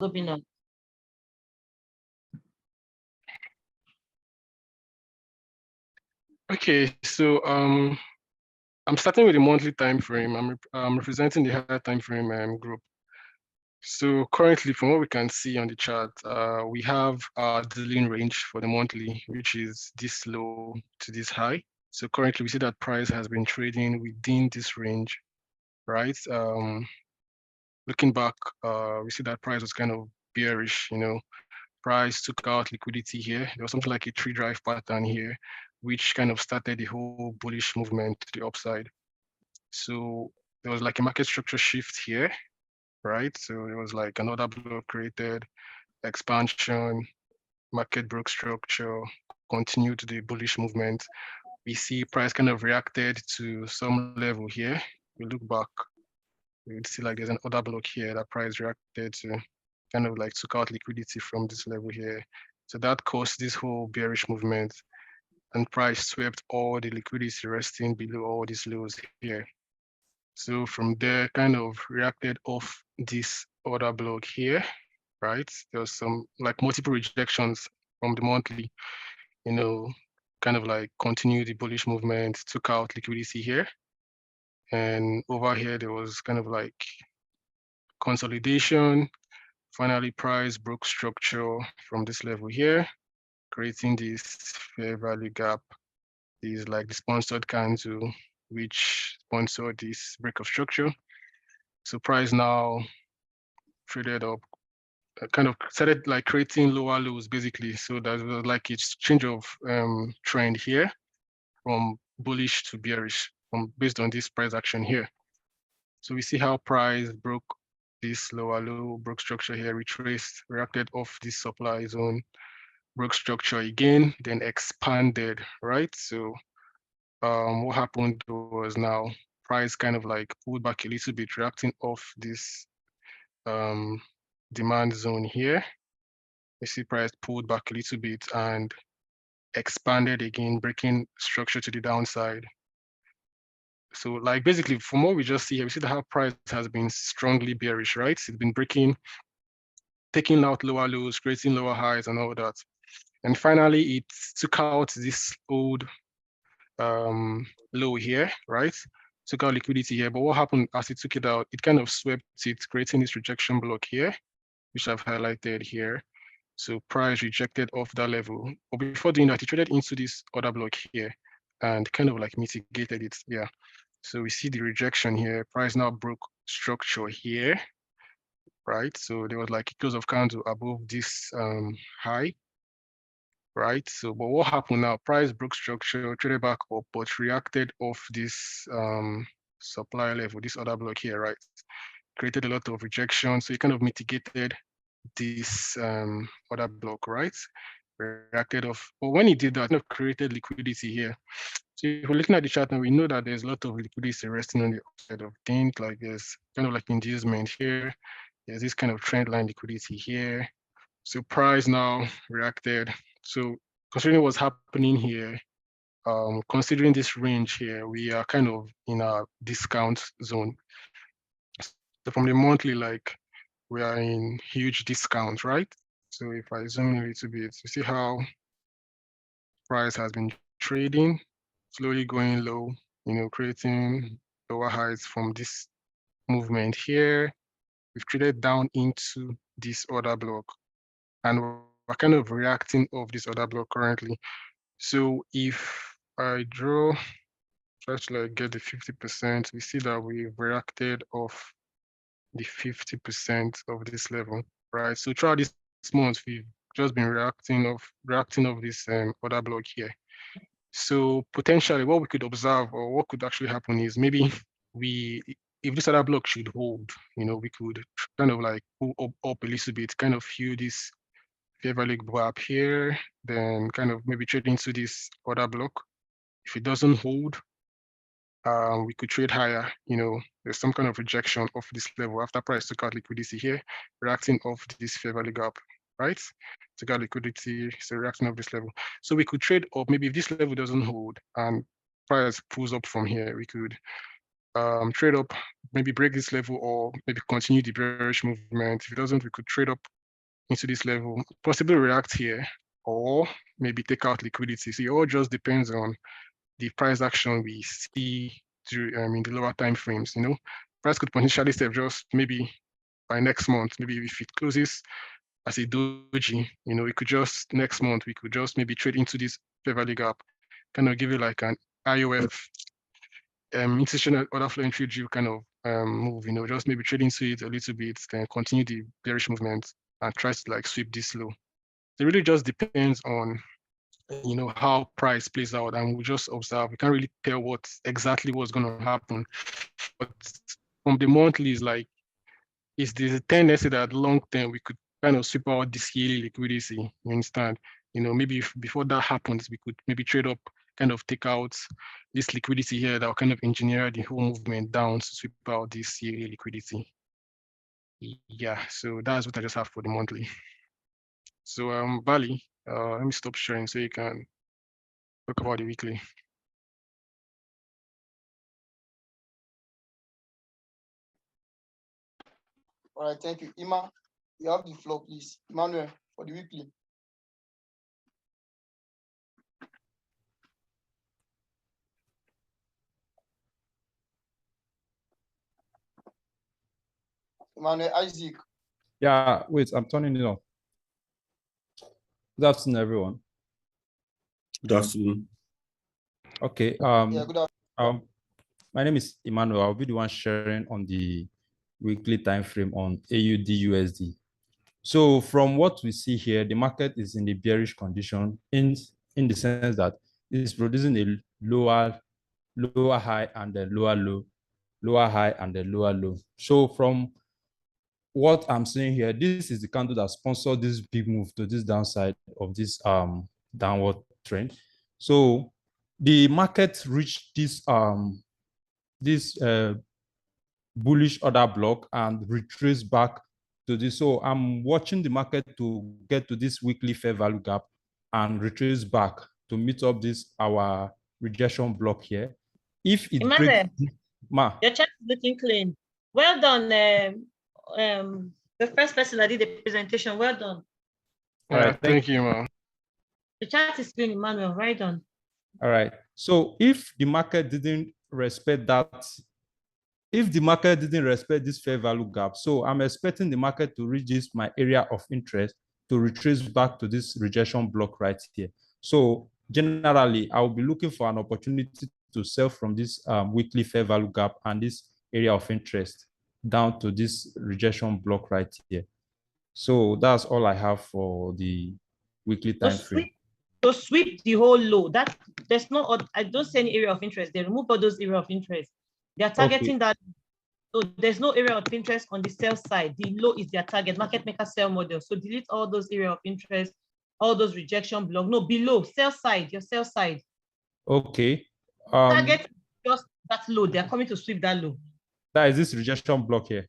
Lobina. Okay, so I'm starting with the monthly time frame. I'm representing the higher time frame group. So currently, from what we can see on the chart, we have our dealing range for the monthly, which is this low to this high. So currently, we see that price has been trading within this range, right? Looking back, we see that price was kind of bearish. Price took out liquidity here. There was something like a tree drive pattern here, which kind of started the whole bullish movement to the upside. So there was like a market structure shift here, right? So it was like another block created, expansion, market broke structure, continued the bullish movement. We see price kind of reacted to some level here. We look back, we would see like there's an order block here that price reacted to, kind of like took out liquidity from this level here. So that caused this whole bearish movement, and price swept all the liquidity resting below all these lows here. So from there, kind of reacted off this order block here, right? There was some like multiple rejections from the monthly, you know, kind of like continued the bullish movement, took out liquidity here. And over here, there was kind of like consolidation. Finally, price broke structure from this level here, creating this fair value gap. Is like the sponsored candle, which sponsored this break of structure. So price now traded up, kind of started like creating lower lows basically. So there's like a change of trend here from bullish to bearish based on this price action here. So we see how price broke this lower low, broke structure here, retraced, reacted off this supply zone, broke structure again, then expanded, right? So what happened was now price kind of like pulled back a little bit, reacting off this um, demand zone here. You see price pulled back a little bit and expanded again, breaking structure to the downside. So like basically from what we just see here, we see that how price has been strongly bearish, right? It's been breaking, taking out lower lows, creating lower highs and all that. And finally, it took out this old low here, right? Took out liquidity here. But what happened as it took it out, it kind of swept it, creating this rejection block here, which I've highlighted here. So price rejected off that level. But before doing that, it traded into this other block here and kind of like mitigated it. Yeah. So we see the rejection here. Price now broke structure here, right? So there was like a close of candle above this high, right? So, but what happened now? Price broke structure, traded back up, but reacted off this supply level, this other block here, right? Created a lot of rejection. So it kind of mitigated this other block, right? Reacted off. But when it did that, it kind of created liquidity here. So if we're looking at the chart now, we know that there's a lot of liquidity resting on the upside of things, like there's kind of like inducement here. There's this kind of trend line liquidity here. So price now reacted. So considering what's happening here, considering this range here, we are kind of in a discount zone. So from the monthly, like we are in huge discount, right? So if I zoom in a little bit, you see how price has been trading, slowly going low, creating lower highs from this movement here. We've traded down into this order block, and we're kind of reacting off this other block currently. So if I draw, try to like get the 50%, we see that we've reacted off the 50% of this level, right? So throughout this month, we've just been reacting off this other block here. So potentially what we could observe or what could actually happen is maybe we, if this other block should hold, we could kind of like pull up a little bit, kind of feel this fair value gap here, then kind of maybe trade into this other block. If it doesn't hold, we could trade higher. There's some kind of rejection of this level after price took out liquidity here, reacting off this fair value gap, right? Took out liquidity, so reacting off this level. So we could trade up, maybe if this level doesn't hold and price pulls up from here, we could trade up, maybe break this level, or maybe continue the bearish movement. If it doesn't, we could trade up into this level, possibly react here, or maybe take out liquidity. So it all just depends on the price action we see in the lower time frames. Price could potentially step just maybe by next month, maybe if it closes as a doji, we could just next month we could just maybe trade into this fair value gap, kind of give it like an IOF institutional order flow entry due kind of move, just maybe trade into it a little bit, then continue the bearish movement and try to like sweep this low. It really just depends on how price plays out, and we just observe. We can't really tell exactly what's going to happen, but from the monthly is like there's a tendency that long term we could kind of sweep out this yearly liquidity. You understand? Maybe before that happens, we could maybe trade up, kind of take out this liquidity here that will kind of engineer the whole movement down to sweep out this yearly liquidity. Yeah, so that's what I just have for the monthly. So Bali, let me stop sharing so you can talk about the weekly. All right, thank you. Ima, you have the floor, please. Emmanuel, for the weekly. Emmanuel, Isaac. Yeah, wait, I'm turning it on. Good afternoon, everyone. Good afternoon. Okay. Yeah, good afternoon. My name is Emmanuel. I'll be the one sharing on the weekly time frame on AUD USD. So from what we see here, the market is in the bearish condition in the sense that it's producing a lower high and a lower low, lower high and a lower low. So from what I'm seeing here, this is the candle that sponsored this big move to this downside of this downward trend. So the market reached this bullish order block and retraced back to this. So I'm watching the market to get to this weekly fair value gap and retrace back to meet up this our rejection block here. If it breaks, your chart is looking clean. Well done. The first person that did the presentation, well done. All right, thank you, man. The chart is clean, Emmanuel. Right on. All right. So if the market didn't respect that, if the market didn't respect this fair value gap, so I'm expecting the market to reach this my area of interest to retrace back to this rejection block right here. So generally, I will be looking for an opportunity to sell from this weekly fair value gap and this area of interest down to this rejection block right here. So that's all I have for the weekly time frame. To sweep the whole low, that there's no, I don't see any area of interest. They remove all those area of interest. They are targeting that. So there's no area of interest on the sell side. The low is their target, market maker sell model. So delete all those area of interest, all those rejection block. No, below, sell side, your sell side. Okay. Target just that low. They're coming to sweep that low. That is this rejection block here.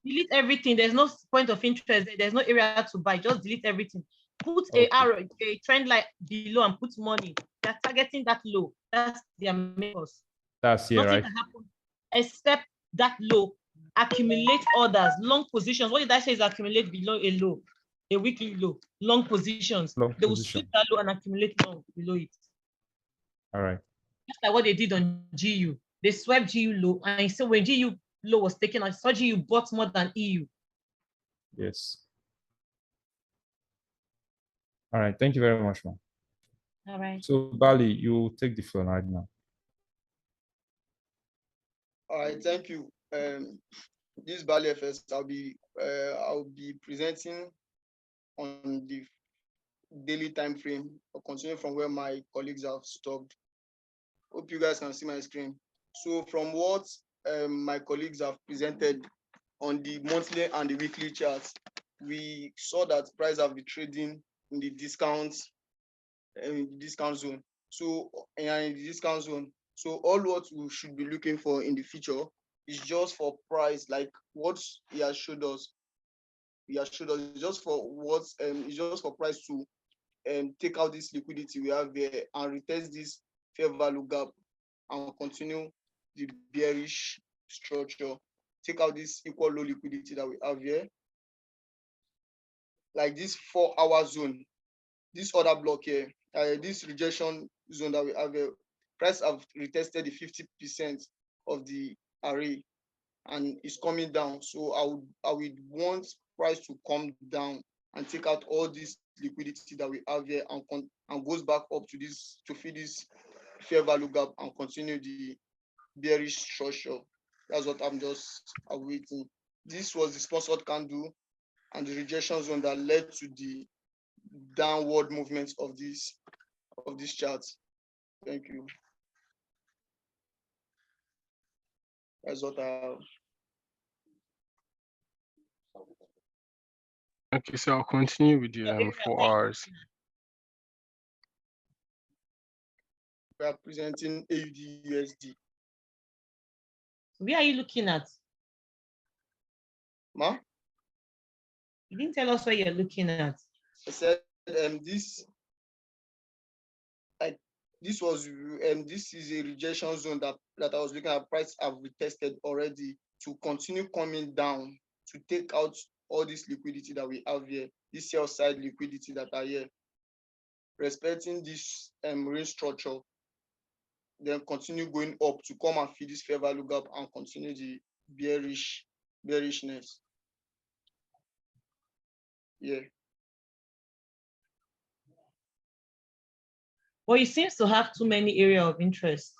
Delete everything. There's no point of interest. There's no area to buy. Just delete everything. Put a arrow, a trend line below and put money. They're targeting that low. That's their makers. That's here, nothing right? can happen except that low. Accumulate orders, long positions. What did I say is accumulate below a low, a weekly low, long positions. They will sweep that low and accumulate long below it. All right. Just like what they did on GU. They swept GU low, and so when GU low was taken, I saw GU bought more than EU. Yes. All right. Thank you very much, man. All right. So Bali, you take the floor right now. All right, thank you. This Bali FS, I'll be presenting on the daily time frame, or continue from where my colleagues have stopped. Hope you guys can see my screen. So from what my colleagues have presented on the monthly and the weekly charts, we saw that price have been trading in the discount zone. So in the discount zone. So all what we should be looking for in the future is just for price, like what he has showed us. He has showed us just for what it's just for price to take out this liquidity we have there and retest this fair value gap and continue the bearish structure, take out this equal low liquidity that we have here. Like this 4-hour zone, this other block here, this rejection zone that we have here, price have retested the 50% of the array and it's coming down. So I would want price to come down and take out all this liquidity that we have here and goes back up to this to feed this fair value gap and continue the bearish structure. That's what I'm just awaiting. This was the sponsored candle and the rejection zone that led to the downward movement of this chart. Thank you. That's what I have. Okay, so I'll continue with the 4 hours. We are presenting AUD USD. Where are you looking at? Ma? You didn't tell us what you're looking at. I said this was this is a rejection zone that I was looking at. Price have retested already to continue coming down to take out all this liquidity that we have here, this sell side liquidity that are here, respecting this range structure, then continue going up to come and feed this fair value gap and continue the bearishness. Yeah. Well, it seems to have too many areas of interest.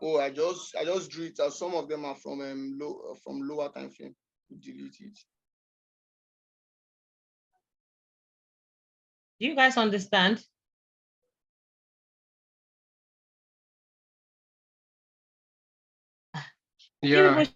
Oh, I just drew it as some of them are from lower time frame. Delete it. Do you guys understand? Yeah.